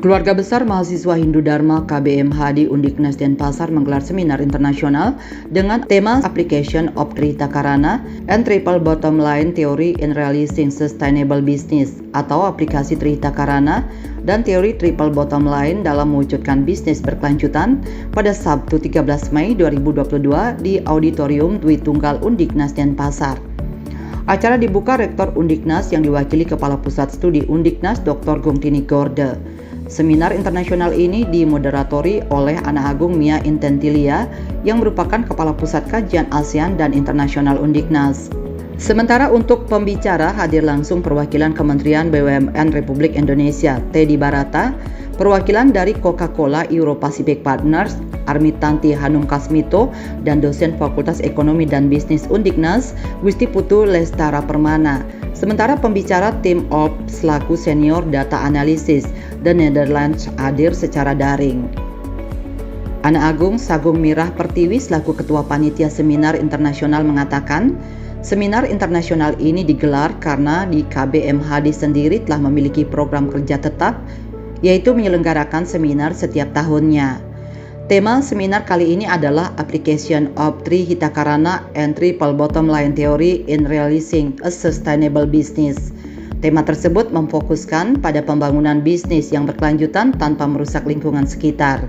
Keluarga besar mahasiswa Hindu Dharma KBMH di Undiknas Denpasar menggelar seminar internasional dengan tema Application of Trihita Karana and Triple Bottom Line Theory in Realizing Sustainable Business atau aplikasi Trihita Karana dan teori Triple Bottom Line dalam mewujudkan bisnis berkelanjutan pada Sabtu 13 Mei 2022 di Auditorium Dwi Tunggal Undiknas Denpasar. Acara dibuka Rektor Undiknas yang diwakili Kepala Pusat Studi Undiknas Dr. Gungtini Gorde. Seminar internasional ini dimoderatori oleh Ana Agung Mia Intentilia yang merupakan Kepala Pusat Kajian ASEAN dan Internasional Undiknas. Sementara untuk pembicara hadir langsung perwakilan Kementerian BUMN Republik Indonesia, Teddy Barata, perwakilan dari Coca-Cola Euro-Pacific Partners, Armitanti Hanum Kasmito, dan dosen Fakultas Ekonomi dan Bisnis Undiknas, Gusti Putu Lestara Permana. Sementara pembicara tim Ops selaku Senior Data Analysis The Netherlands hadir secara daring. Ana Agung Sagung Mirah Pertiwi selaku Ketua Panitia Seminar Internasional mengatakan, seminar internasional ini digelar karena di KBMHD sendiri telah memiliki program kerja tetap, yaitu menyelenggarakan seminar setiap tahunnya. Tema seminar kali ini adalah Application of Trihita Karana and Triple Bottom Line Theory in Realizing a Sustainable Business. Tema tersebut memfokuskan pada pembangunan bisnis yang berkelanjutan tanpa merusak lingkungan sekitar.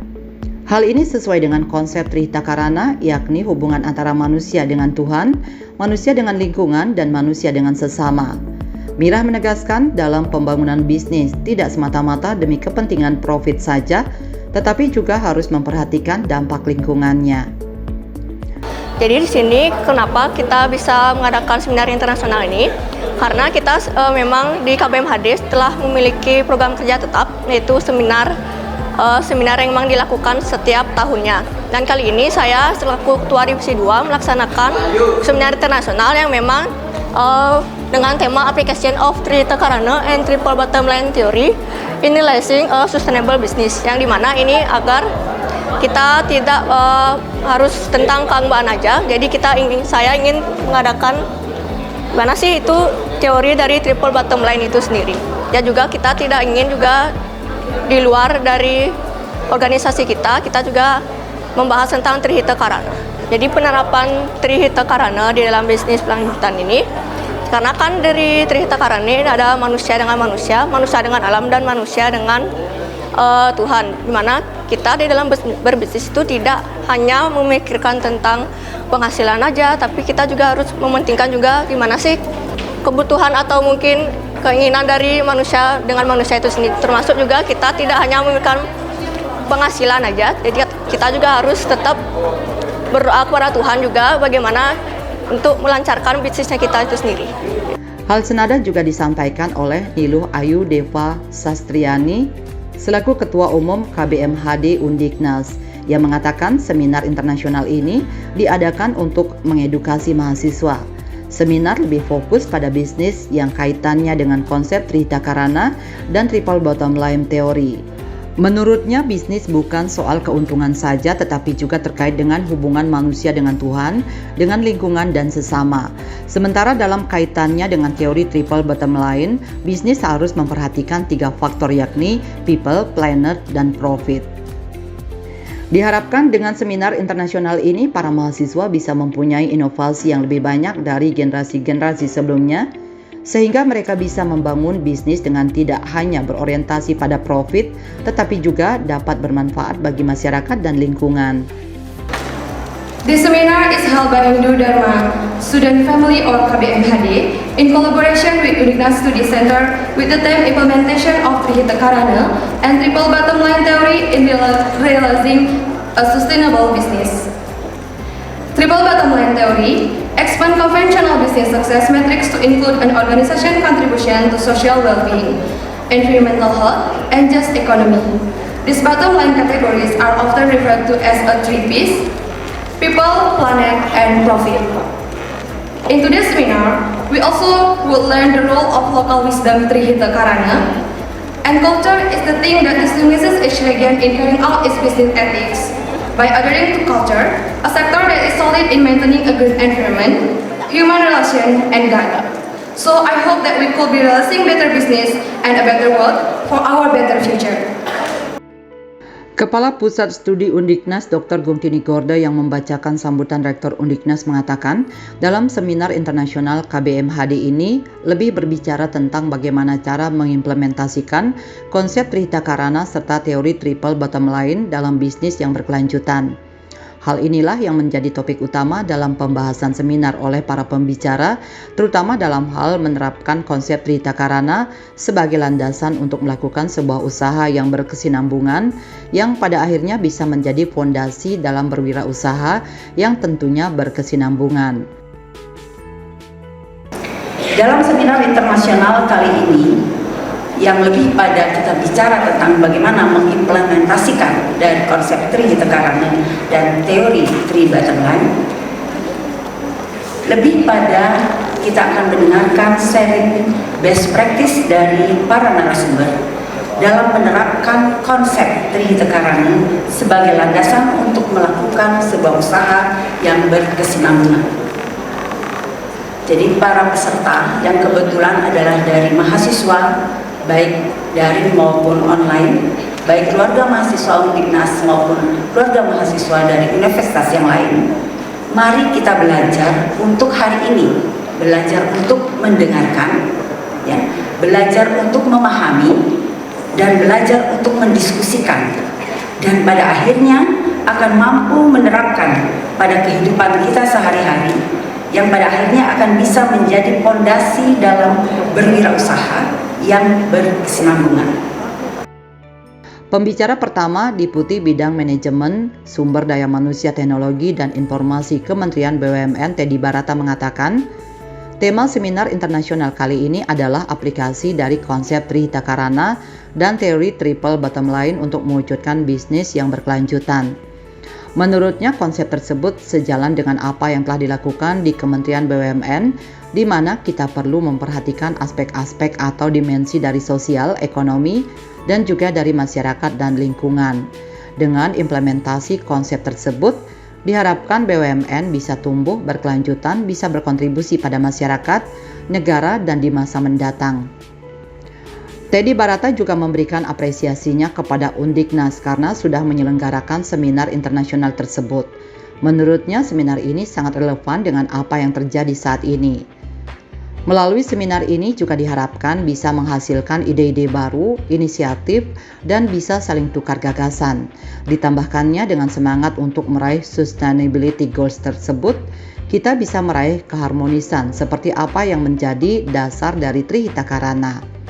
Hal ini sesuai dengan konsep Trihita Karana, yakni hubungan antara manusia dengan Tuhan, manusia dengan lingkungan, dan manusia dengan sesama. Mirah menegaskan dalam pembangunan bisnis tidak semata-mata demi kepentingan profit saja, tetapi juga harus memperhatikan dampak lingkungannya. Jadi di sini kenapa kita bisa mengadakan seminar internasional ini? Karena kita memang di KBMHD telah memiliki program kerja tetap, yaitu seminar yang memang dilakukan setiap tahunnya. Dan kali ini saya selaku Ketua Divisi 2 melaksanakan seminar internasional yang memang dengan tema Application of Trihita Karana and Triple Bottom Line Theory in Realizing a Sustainable Business, yang dimana ini agar kita tidak harus tentang keanggotaan aja. Jadi saya ingin mengadakan mana sih itu teori dari Triple Bottom Line itu sendiri. Dan juga kita tidak ingin juga di luar dari organisasi kita juga membahas tentang Trihita Karana. Jadi penerapan Trihita Karana di dalam bisnis berkelanjutan ini, karena kan dari Trihita Karana ini ada manusia dengan manusia, manusia dengan alam, dan manusia dengan Tuhan. Dimana kita di dalam berbisnis itu tidak hanya memikirkan tentang penghasilan aja, tapi kita juga harus mementingkan juga gimana sih kebutuhan atau mungkin keinginan dari manusia dengan manusia itu sendiri. Termasuk juga kita tidak hanya memikirkan penghasilan aja, jadi kita juga harus tetap berdoa kepada Tuhan juga bagaimana untuk melancarkan bisnisnya kita itu sendiri. Hal senada juga disampaikan oleh Niluh Ayu Deva Sastriani selaku Ketua Umum KBMHD Undiknas yang mengatakan seminar internasional ini diadakan untuk mengedukasi mahasiswa. Seminar lebih fokus pada bisnis yang kaitannya dengan konsep Trihita Karana dan Triple Bottom Line Theory. Menurutnya, bisnis bukan soal keuntungan saja, tetapi juga terkait dengan hubungan manusia dengan Tuhan, dengan lingkungan, dan sesama. Sementara dalam kaitannya dengan teori Triple Bottom Line, bisnis harus memperhatikan 3 faktor, yakni people, planet, dan profit. Diharapkan dengan seminar internasional ini, para mahasiswa bisa mempunyai inovasi yang lebih banyak dari generasi-generasi sebelumnya, sehingga mereka bisa membangun bisnis dengan tidak hanya berorientasi pada profit, tetapi juga dapat bermanfaat bagi masyarakat dan lingkungan. This seminar is held by Hindu Dharma Student Family or KBMHD in collaboration with Undiknas Study Center with the theme Implementation of Trihita Karana and Triple Bottom Line Theory in Realizing a Sustainable Business. Triple Bottom Line Theory expand conventional business success metrics to include an organization contribution to social well-being, environmental health, and just economy. These bottom line categories are often referred to as a 3Ps: people, planet, and profit. In today's seminar, we also will learn the role of local wisdom Trihita Karana, and culture is the thing that distinguishes each region in carrying out its business ethics. By adhering to culture, a sector that is solid in maintaining a good environment, human relation, and God. So I hope that we could be realizing better business and a better world for our better future. Kepala Pusat Studi Undiknas Dr. Gumtini Gorda yang membacakan sambutan Rektor Undiknas mengatakan, dalam seminar internasional KBMHD ini lebih berbicara tentang bagaimana cara mengimplementasikan konsep Trihita Karana serta teori triple bottom line dalam bisnis yang berkelanjutan. Hal inilah yang menjadi topik utama dalam pembahasan seminar oleh para pembicara, terutama dalam hal menerapkan konsep Trihita Karana sebagai landasan untuk melakukan sebuah usaha yang berkesinambungan, yang pada akhirnya bisa menjadi fondasi dalam berwirausaha yang tentunya berkesinambungan. Dalam seminar internasional kali ini, yang lebih pada kita bicara tentang bagaimana mengimplementasikan dari konsep Trihita Karana dan teori Three Bottom Line, lebih pada kita akan mendengarkan sharing best practice dari para narasumber dalam menerapkan konsep Trihita Karana sebagai landasan untuk melakukan sebuah usaha yang berkesinambungan. Jadi para peserta yang kebetulan adalah dari mahasiswa, baik daring maupun online, baik keluarga mahasiswa Undiknas maupun keluarga mahasiswa dari universitas yang lain, mari kita belajar untuk hari ini, belajar untuk mendengarkan, ya, belajar untuk memahami, dan belajar untuk mendiskusikan, dan pada akhirnya akan mampu menerapkan pada kehidupan kita sehari-hari, yang pada akhirnya akan bisa menjadi fondasi dalam berwirausaha yang berkesinambungan. Pembicara pertama Deputi Bidang Manajemen, Sumber Daya Manusia Teknologi dan Informasi Kementerian BUMN Teddy Barata mengatakan, tema seminar internasional kali ini adalah aplikasi dari konsep Trihita Karana dan teori triple bottom line untuk mewujudkan bisnis yang berkelanjutan. Menurutnya konsep tersebut sejalan dengan apa yang telah dilakukan di Kementerian BUMN, di mana kita perlu memperhatikan aspek-aspek atau dimensi dari sosial, ekonomi, dan juga dari masyarakat dan lingkungan. Dengan implementasi konsep tersebut, diharapkan BUMN bisa tumbuh berkelanjutan, bisa berkontribusi pada masyarakat, negara, dan di masa mendatang. Teddy Barata juga memberikan apresiasinya kepada Undiknas karena sudah menyelenggarakan seminar internasional tersebut. Menurutnya seminar ini sangat relevan dengan apa yang terjadi saat ini. Melalui seminar ini juga diharapkan bisa menghasilkan ide-ide baru, inisiatif, dan bisa saling tukar gagasan. Ditambahkannya dengan semangat untuk meraih sustainability goals tersebut, kita bisa meraih keharmonisan seperti apa yang menjadi dasar dari Trihita Karana.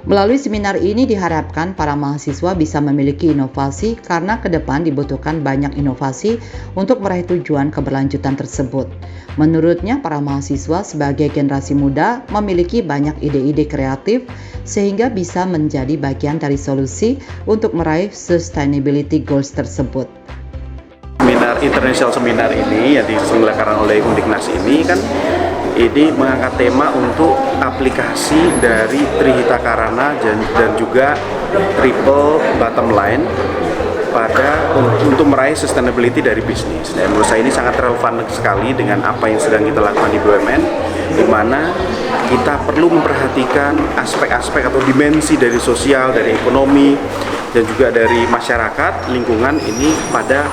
Melalui seminar ini diharapkan para mahasiswa bisa memiliki inovasi karena ke depan dibutuhkan banyak inovasi untuk meraih tujuan keberlanjutan tersebut. Menurutnya para mahasiswa sebagai generasi muda memiliki banyak ide-ide kreatif sehingga bisa menjadi bagian dari solusi untuk meraih sustainability goals tersebut. International seminar ini yang diselenggarakan oleh Undiknas ini kan ini mengangkat tema untuk aplikasi dari Trihita Karana dan juga triple bottom line untuk meraih sustainability dari bisnis. Dan menurut saya ini sangat relevan sekali dengan apa yang sedang kita lakukan di BUMN, di mana kita perlu memperhatikan aspek-aspek atau dimensi dari sosial, dari ekonomi, dan juga dari masyarakat, lingkungan ini pada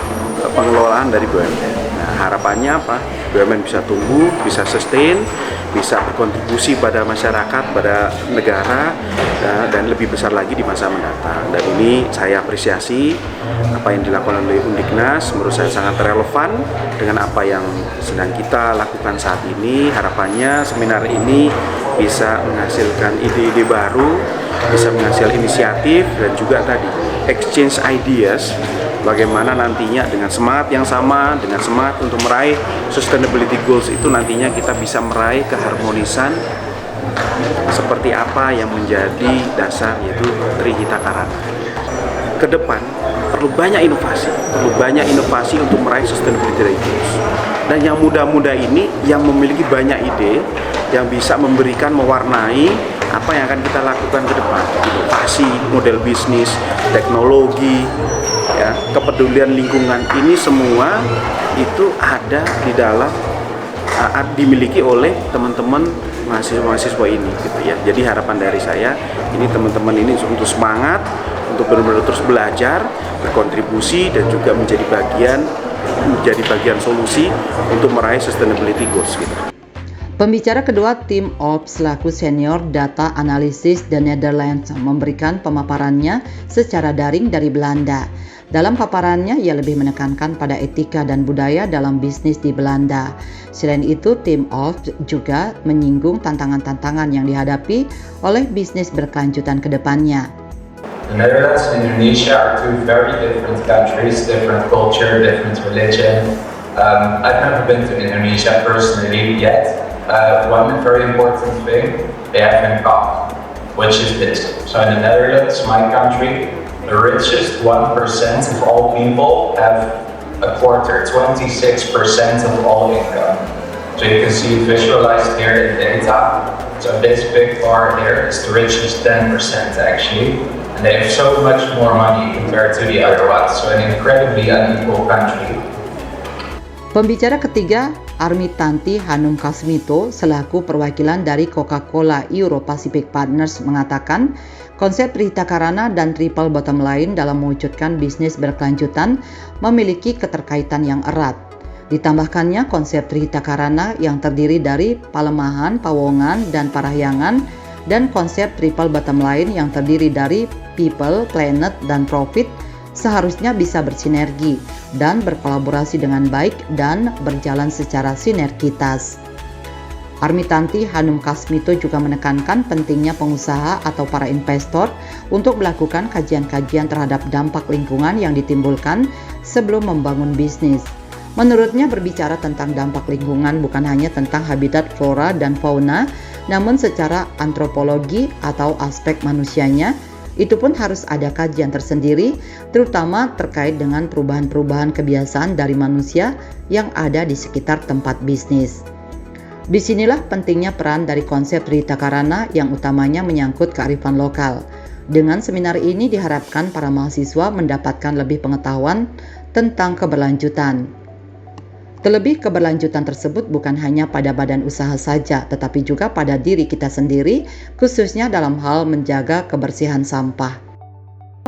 pengelolaan dari BUMN. Nah, harapannya apa? BUMN bisa tumbuh, bisa sustain, bisa berkontribusi pada masyarakat, pada negara, dan lebih besar lagi di masa mendatang. Dan ini saya apresiasi apa yang dilakukan oleh Undiknas, menurut saya sangat relevan dengan apa yang sedang kita lakukan saat ini. Harapannya seminar ini bisa menghasilkan ide-ide baru, bisa menghasilkan inisiatif, dan juga tadi exchange ideas bagaimana nantinya dengan semangat yang sama, dengan semangat untuk meraih sustainability goals itu nantinya kita bisa meraih keharmonisan seperti apa yang menjadi dasar yaitu Trihita Karana. Ke depan perlu banyak inovasi untuk meraih sustainability goals. Dan yang muda-muda ini yang memiliki banyak ide yang bisa memberikan, mewarnai apa yang akan kita lakukan ke depan. Inovasi, model bisnis, teknologi, ya, kepedulian lingkungan, ini semua itu ada di dalam dimiliki oleh teman-teman mahasiswa ini gitu ya. Jadi harapan dari saya ini teman-teman ini untuk semangat, untuk benar-benar terus belajar, berkontribusi dan juga menjadi bagian solusi untuk meraih sustainability goals gitu. Pembicara kedua tim Ops selaku senior data analisis The Netherlands memberikan pemaparannya secara daring dari Belanda. Dalam paparannya, ia lebih menekankan pada etika dan budaya dalam bisnis di Belanda. Selain itu, tim Ops juga menyinggung tantangan-tantangan yang dihadapi oleh bisnis berkelanjutan ke depannya. The Netherlands and Indonesia are two very different countries, different culture, different religion. I've never been to Indonesia personally yet. One very important thing they have in common, which is this. So in the Netherlands, my country, the richest 1% of all people have a quarter, 26% of all income. So you can see visualized here in data. So this big bar here is the richest 10% actually. And they have so much more money compared to the other ones. So an incredibly unequal country. Pembicara ketiga, Armitanti Hanum Kasmito, selaku perwakilan dari Coca-Cola Euro Pacific Partners mengatakan, konsep Trihita Karana dan Triple Bottom Line dalam mewujudkan bisnis berkelanjutan memiliki keterkaitan yang erat. Ditambahkannya konsep Trihita Karana yang terdiri dari Palemahan, Pawongan, dan Parahyangan, dan konsep Triple Bottom Line yang terdiri dari People, Planet, dan Profit seharusnya bisa bersinergi dan berkolaborasi dengan baik dan berjalan secara sinergitas. Armitanti Hanum Kasmito juga menekankan pentingnya pengusaha atau para investor untuk melakukan kajian-kajian terhadap dampak lingkungan yang ditimbulkan sebelum membangun bisnis. Menurutnya, berbicara tentang dampak lingkungan bukan hanya tentang habitat flora dan fauna, namun secara antropologi atau aspek manusianya, itu pun harus ada kajian tersendiri, terutama terkait dengan perubahan-perubahan kebiasaan dari manusia yang ada di sekitar tempat bisnis. Disinilah pentingnya peran dari konsep Trihita Karana yang utamanya menyangkut kearifan lokal. Dengan seminar ini diharapkan para mahasiswa mendapatkan lebih pengetahuan tentang keberlanjutan. Terlebih keberlanjutan tersebut bukan hanya pada badan usaha saja, tetapi juga pada diri kita sendiri, khususnya dalam hal menjaga kebersihan sampah.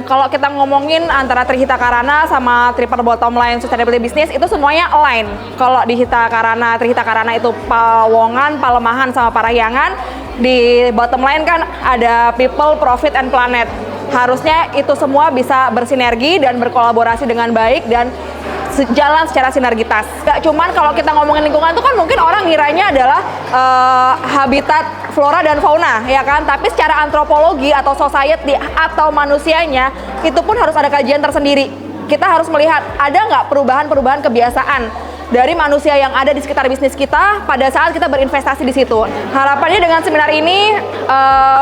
Kalau kita ngomongin antara Trihita Karana sama Triple Bottom Line Sustainability Business, itu semuanya align. Kalau di Trihita Karana itu Pawongan, Palemahan, sama Parahyangan. Di bottom line kan ada People, Profit, and Planet. Harusnya itu semua bisa bersinergi dan berkolaborasi dengan baik dan jalan secara sinergitas. Gak cuman kalau kita ngomongin lingkungan itu kan mungkin orang ngiranya adalah habitat flora dan fauna, ya kan? Tapi secara antropologi atau society atau manusianya itu pun harus ada kajian tersendiri. Kita harus melihat ada nggak perubahan-perubahan kebiasaan dari manusia yang ada di sekitar bisnis kita pada saat kita berinvestasi di situ. Harapannya dengan seminar ini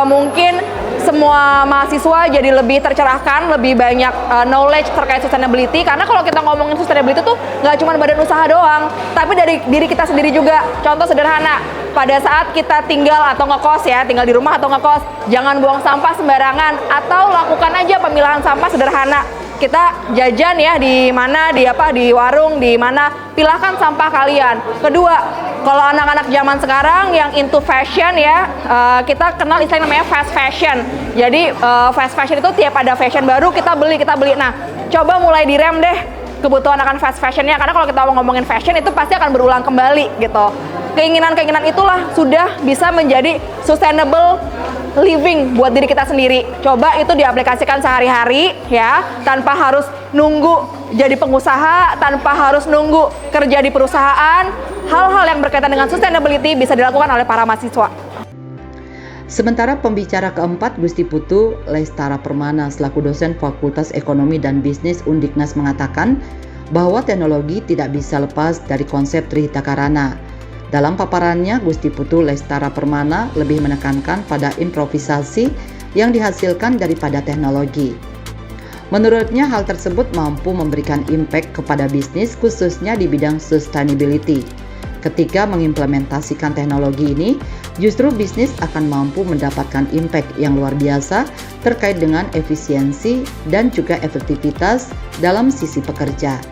mungkin semua mahasiswa jadi lebih tercerahkan, lebih banyak knowledge terkait sustainability. Karena kalau kita ngomongin sustainability tuh nggak cuma badan usaha doang, tapi dari diri kita sendiri juga. Contoh sederhana, pada saat kita tinggal atau ngekos ya, tinggal di rumah atau ngekos, jangan buang sampah sembarangan atau lakukan aja pemilahan sampah sederhana. Kita jajan ya di mana, di warung, di mana, pilahkan sampah kalian. Kedua, kalau anak-anak zaman sekarang yang into fashion ya, kita kenal istilah namanya fast fashion. Jadi fast fashion itu tiap ada fashion baru kita beli. Nah, coba mulai direm deh kebutuhan akan fast fashionnya, karena kalau kita mau ngomongin fashion itu pasti akan berulang kembali gitu. Keinginan-keinginan itulah sudah bisa menjadi sustainable living buat diri kita sendiri. Coba itu diaplikasikan sehari-hari ya, tanpa harus nunggu jadi pengusaha, tanpa harus nunggu kerja di perusahaan. Hal-hal yang berkaitan dengan sustainability bisa dilakukan oleh para mahasiswa. Sementara pembicara keempat, Gusti Putu Lestara Permana selaku dosen Fakultas Ekonomi dan Bisnis Undiknas mengatakan bahwa teknologi tidak bisa lepas dari konsep Trihita Karana. Dalam paparannya, Gusti Putu Lestara Permana lebih menekankan pada improvisasi yang dihasilkan daripada teknologi. Menurutnya, hal tersebut mampu memberikan impact kepada bisnis khususnya di bidang sustainability. Ketika mengimplementasikan teknologi ini, justru bisnis akan mampu mendapatkan impact yang luar biasa terkait dengan efisiensi dan juga efektivitas dalam sisi pekerja.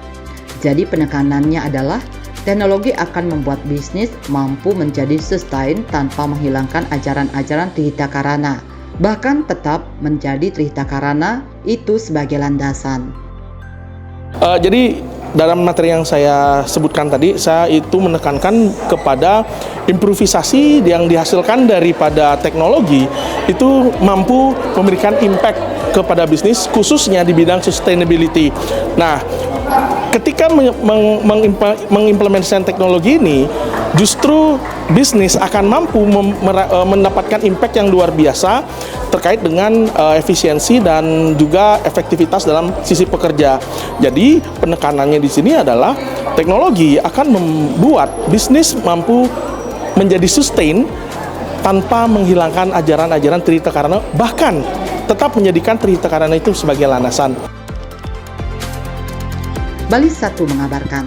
Jadi penekanannya adalah Teknologi akan membuat bisnis mampu menjadi sustain tanpa menghilangkan ajaran-ajaran Trihita Karana, bahkan tetap menjadi Trihita Karana itu sebagai landasan. Jadi dalam materi yang saya sebutkan tadi, saya itu menekankan kepada improvisasi yang dihasilkan daripada teknologi itu mampu memberikan impact kepada bisnis, khususnya di bidang sustainability. Nah, ketika mengimplementasikan teknologi ini, justru bisnis akan mampu mendapatkan impact yang luar biasa terkait dengan efisiensi dan juga efektivitas dalam sisi pekerja. Jadi penekanannya di sini adalah teknologi akan membuat bisnis mampu menjadi sustain tanpa menghilangkan ajaran-ajaran Trihita Karana, bahkan tetap menjadikan Trihita Karana itu sebagai landasan. Bali 1 mengabarkan.